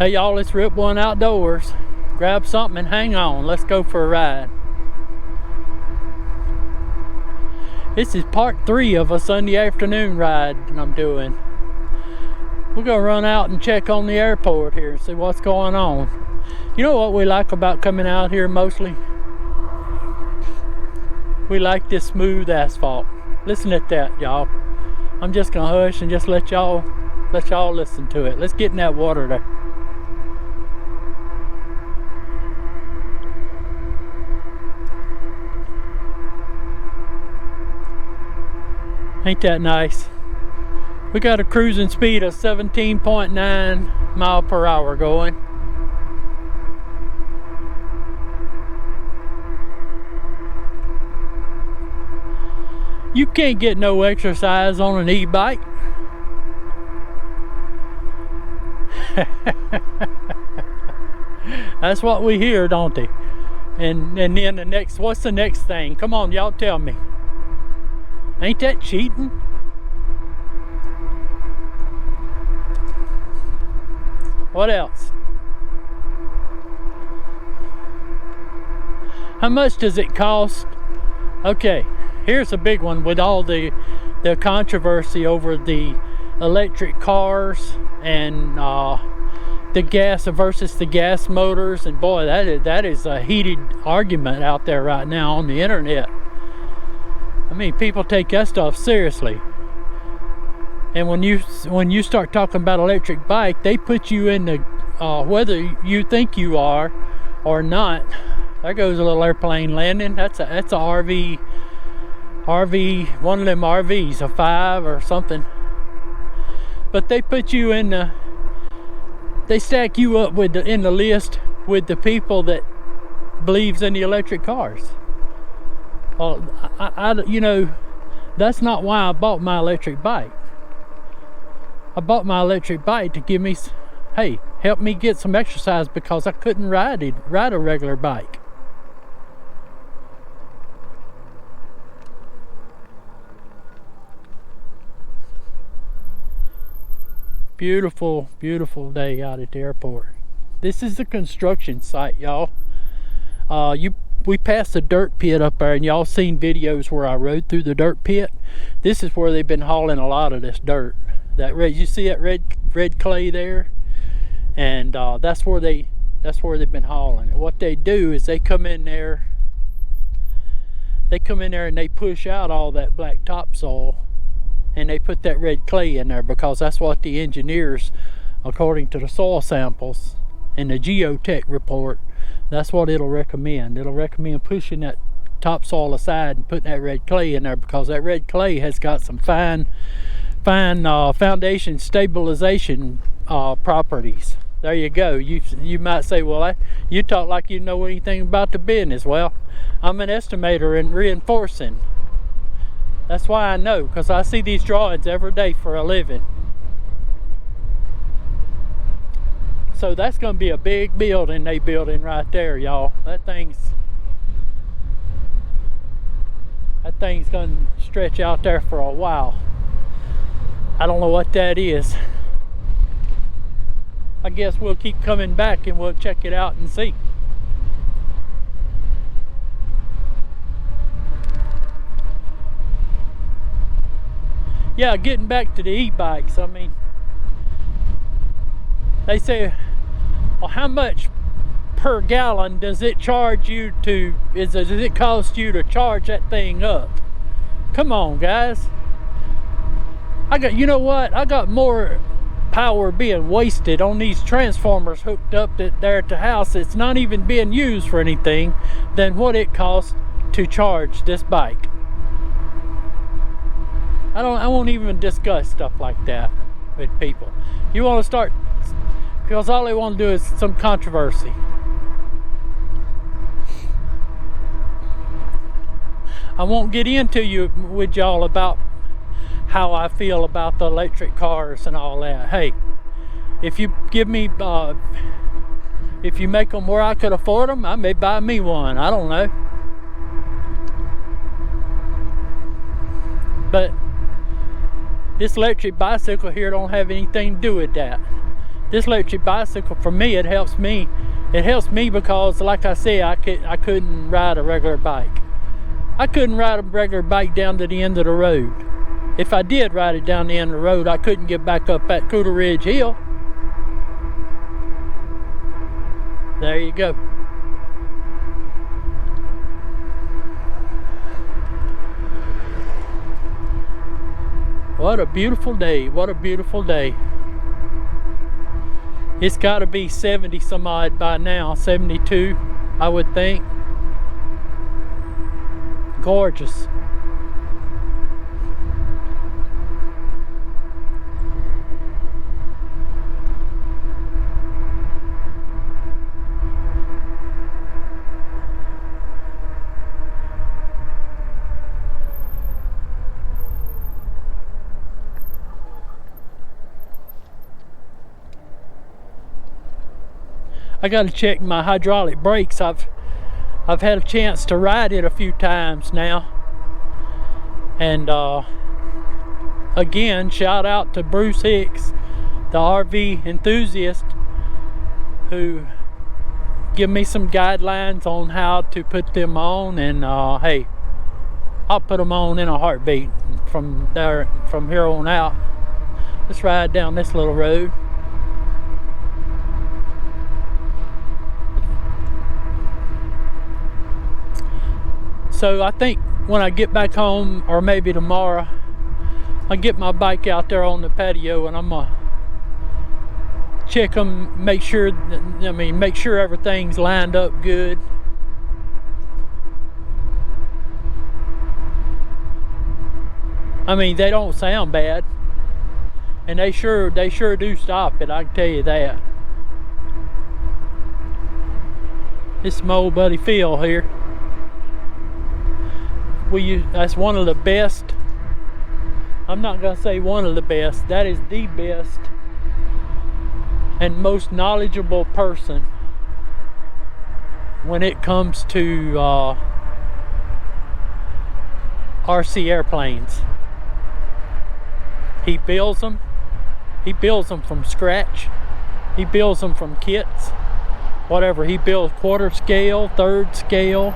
Hey y'all, it's Rip One Outdoors. Grab something and hang on. Let's go for a ride. This is part 3 of a Sunday afternoon ride I'm doing. We're gonna run out and check on the airport here and see what's going on. You know what we like about coming out here mostly? We like this smooth asphalt. Listen at that, y'all. I'm just gonna hush and just let y'all listen to it. Let's get in that water there. Ain't that nice? We got a cruising speed of 17.9 mile per hour going. You can't get no exercise on an e-bike. That's what we hear, don't they? And then the next, what's the next thing? Come on, y'all tell me. Ain't that cheating? What else? How much does it cost? Okay, here's a big one with all the controversy over the electric cars and the gas versus the gas motors, and boy, that is a heated argument out there right now on the internet. I mean, people take that stuff seriously. And when you start talking about electric bike, they put you in the whether you think you are or not. There goes a little airplane landing. That's a RV, one of them RVs, a 5 or something. But they put you in they stack you up in the list with the people that believes in the electric cars. Well, you know, that's not why I bought my electric bike. I bought my electric bike to give me, hey, help me get some exercise because I couldn't ride a regular bike. Beautiful, beautiful day out at the airport. This is the construction site, y'all. We passed the dirt pit up there, and y'all seen videos where I rode through the dirt pit. This is where they've been hauling a lot of this dirt. You see that red clay there, and that's where they've been hauling it. What they do is they come in there and they push out all that black topsoil, and they put that red clay in there because that's what the engineers, according to the soil samples and the geotech report, that's what it'll recommend. It'll recommend pushing that topsoil aside and putting that red clay in there, because that red clay has got some fine foundation stabilization properties. There you go. You might say, well, you talk like you know anything about the business. Well, I'm an estimator in reinforcing. That's why I know, because I see these drawings every day for a living. So that's going to be a big building they building right there, y'all. That thing's going to stretch out there for a while. I don't know what that is. I guess we'll keep coming back and we'll check it out and see. Yeah, getting back to the e-bikes, I mean, they say, well, how much per gallon does it charge you does it cost you to charge that thing up? Come on, guys. You know what? I got more power being wasted on these transformers hooked up there at the house. It's not even being used for anything than what it costs to charge this bike. I won't even discuss stuff like that with people. You want to start, because all they want to do is some controversy. I won't get into with y'all about how I feel about the electric cars and all that. Hey, if you give me, if you make them where I could afford them, I may buy me one. I don't know. But this electric bicycle here don't have anything to do with that. This electric bicycle, for me, it helps me. It helps me because, like I said, I couldn't ride a regular bike. I couldn't ride a regular bike down to the end of the road. If I did ride it down the end of the road, I couldn't get back up at Cooter Ridge Hill. There you go. What a beautiful day. What a beautiful day. It's got to be 70 some odd by now. 72, I would think. Gorgeous. I got to check my hydraulic brakes. I've had a chance to ride it a few times now, and again, shout out to Bruce Hicks, the RV enthusiast, who give me some guidelines on how to put them on, and hey, I'll put them on in a heartbeat from here on out. Let's ride down this little road. So I think when I get back home, or maybe tomorrow, I'll get my bike out there on the patio, and I'm gonna check them, make sure everything's lined up good. I mean, they don't sound bad, and they sure do stop it, I can tell you that. This is my old buddy Phil here. That's one of the best. I'm not gonna say one of the best. That is the best and most knowledgeable person when it comes to RC airplanes. He builds them. He builds them from scratch. He builds them from kits. Whatever. He builds quarter scale, third scale.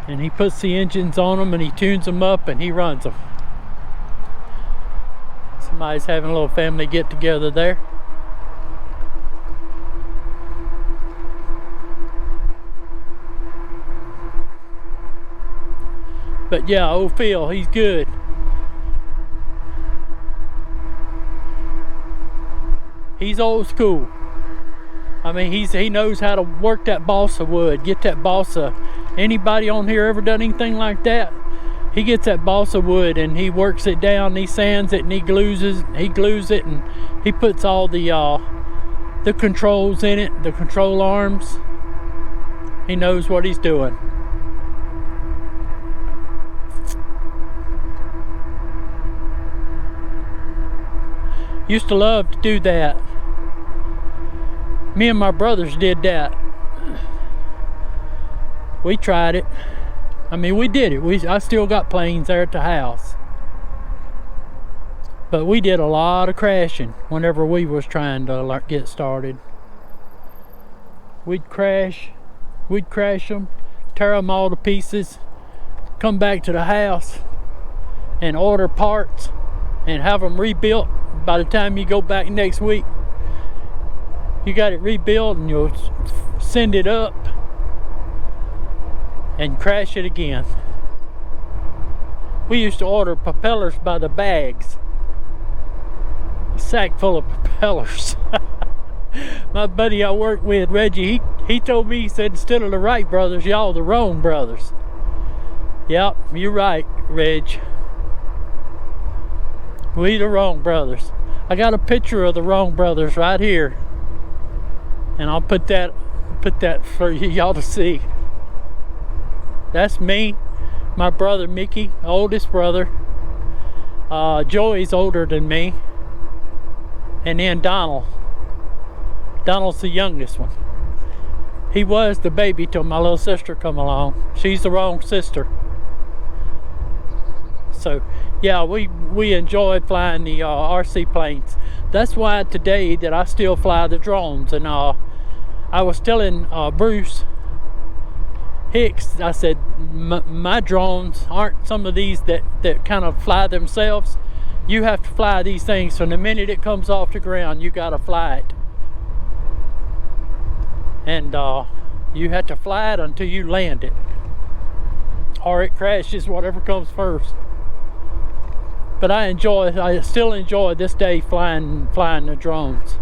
And he puts the engines on them, and he tunes them up, and he runs them. Somebody's having a little family get together there. But yeah, old Phil, he's good. He's old school. I mean, he knows how to work that balsa wood, get that balsa. Anybody on here ever done anything like that? He gets that balsa wood and he works it down, and he sands it, and he glues it, and he puts all the controls in it, the control arms. He knows what he's doing. Used to love to do that. Me and my brothers did that. We tried it. I mean, we did it. I still got planes there at the house. But we did a lot of crashing whenever we was trying to get started. We'd crash them, tear them all to pieces, come back to the house and order parts and have them rebuilt. By the time you go back next week, you got it rebuilt, and you'll send it up and crash it again. We used to order propellers by the bags. A sack full of propellers. My buddy I worked with, Reggie, he told me, he said, instead of the Wright brothers, y'all the Wrong brothers. Yep, you're right, Reg. We the Wrong brothers. I got a picture of the Wrong brothers right here, and I'll put that for y'all to see. That's me, my brother Mickey, oldest brother. Joey's older than me, and then Donald. Donald's the youngest one. He was the baby till my little sister come along. She's the wrong sister. So yeah, we enjoyed flying the RC planes. that's why today that I still fly the drones. And I was telling Bruce Hicks, I said, my drones aren't some of these that kind of fly themselves. You have to fly these things from the minute it comes off the ground. You got to fly it, and you have to fly it until you land it, or it crashes, whatever comes first. But I still enjoy this day flying the drones.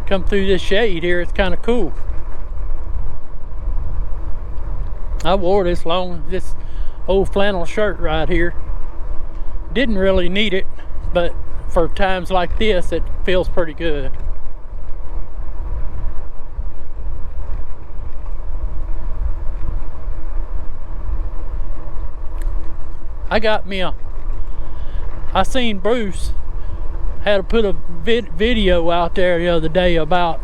Come through this shade here, it's kind of cool. I wore this old flannel shirt right here. Didn't really need it, but for times like this, it feels pretty good. I seen Bruce had to put a video out there the other day about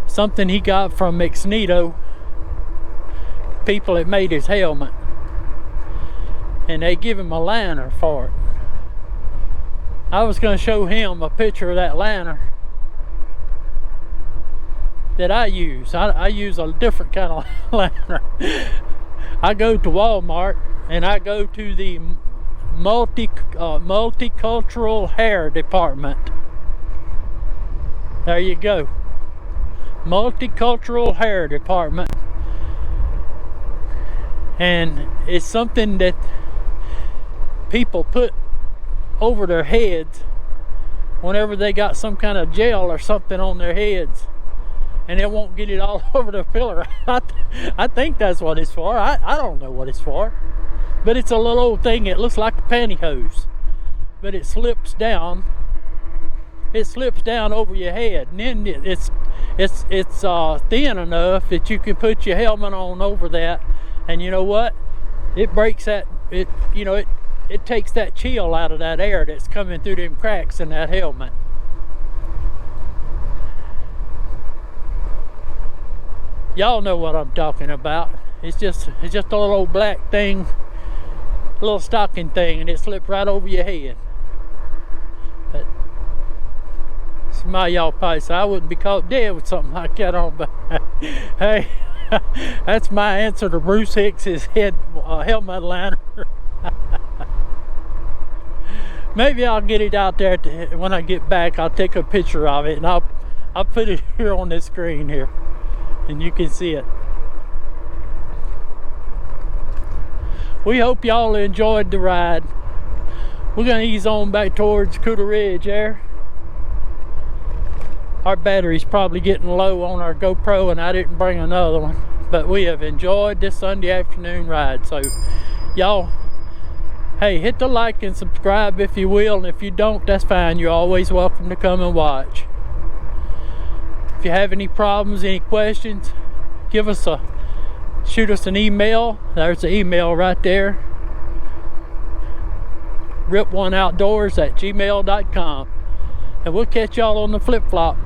something he got from Magneto, people that made his helmet, and they give him a liner for it. I was going to show him a picture of that liner that I use. I use a different kind of liner. I go to Walmart and I go to the multicultural hair department. There you go. Multicultural hair department. And it's something that people put over their heads whenever they got some kind of gel or something on their heads, and it won't get it all over the filler. I think that's what it's for. I don't know what it's for, but it's a little old thing. It looks like a pantyhose, but it slips down. It slips down over your head, and then it's thin enough that you can put your helmet on over that, and you know what? It breaks that. It takes that chill out of that air that's coming through them cracks in that helmet. Y'all know what I'm talking about. It's just a little old black thing, a little stocking thing, and it slips right over your head. But somebody y'all probably say I wouldn't be caught dead with something like that on, but hey, that's my answer to Bruce Hicks's helmet liner. Maybe I'll get it out there when I get back. I'll take a picture of it and I'll put it here on this screen here, and you can see it. We hope y'all enjoyed the ride. We're gonna ease on back towards Cooter Ridge there. Our battery's probably getting low on our GoPro, and I didn't bring another one, but we have enjoyed this Sunday afternoon ride. So y'all, hey, hit the like and subscribe if you will, and if you don't, that's fine. You're always welcome to come and watch. If you have any problems, any questions, shoot us an email. There's the email right there. rip1outdoors@gmail.com, and we'll catch y'all on the flip-flop.